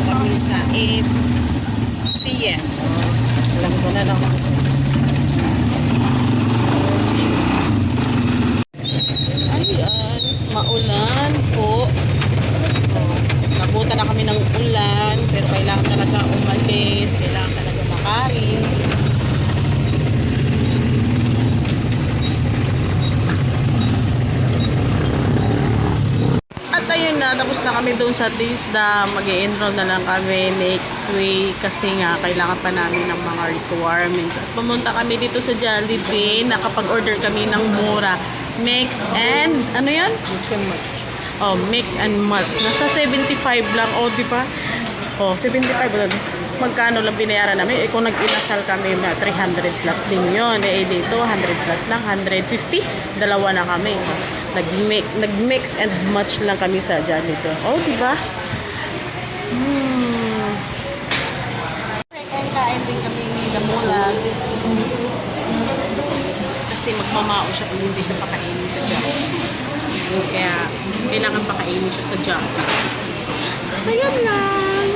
kami sa FCN. Alam ko na naman. Ayan, maulan po. Nabutan na kami ng ulan, pero kailangan talaga umalis, kailangan talaga makain. At ayun na, tapos na kami doon sa TISDA. Mag-i-enroll na lang kami next week kasi nga kailangan pa namin ng mga requirements. At pumunta kami dito sa Jollibee, nakapag-order kami ng mura. Mix and, ano yan? Oh, mix and match. Nasa 75 lang. Oh, di ba? Oh, 75 lang. Magkano lang binayaran namin? Eh, kung nag-inasal kami, 300 plus din yun. Eh, dito, 100 plus lang. 150. Dalawa na kami. Nag-mix and match lang kami sa Jollibee. Oh, di ba? Kain din kami ni Damulag. Kasi magmamao siya kung hindi siya pakainin sa Jollibee. Kaya, kailangan pakainin siya sa Jollibee. So, yun lang.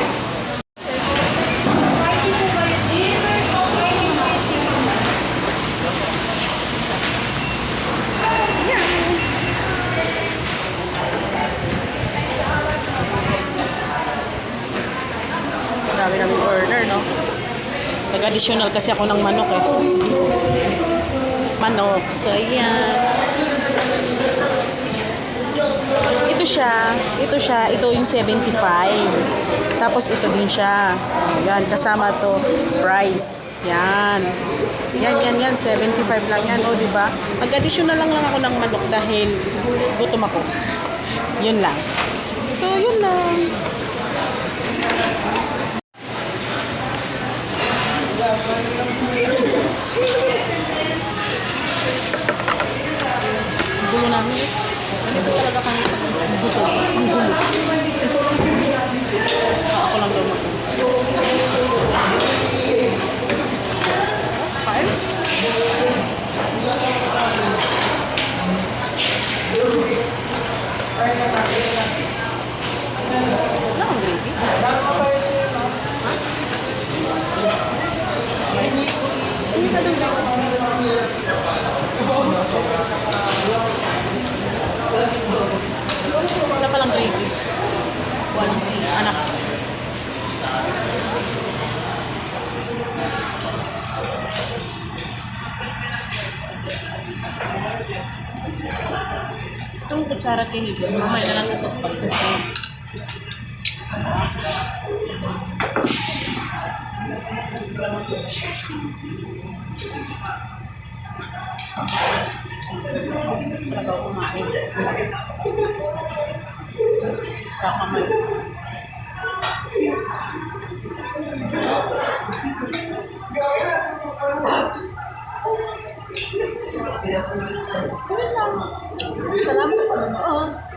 Marami namin order, no? Nag-additional kasi ako ng manok, eh. Manok. So, ayan. Ito siya, ito yung 75. Tapos ito din siya. Yan, kasama to price. Yan. Yan, 75 lang yan, oh, di ba? Mag-additional lang ako ng manok dahil gutom ako. Yun lang. So, yun lang. Gulo namin. Ito talaga kami gusto. Ang gulo. Ako lang daw mag-gulo. Kain? Wala kang gravy? Hindi ka daw gravy. Wala palang gravy. Walang si anak. Itong kutsara tinigil. Mamaya na lang yung sauce pag talaga kumain. Kakamay. Salamat po.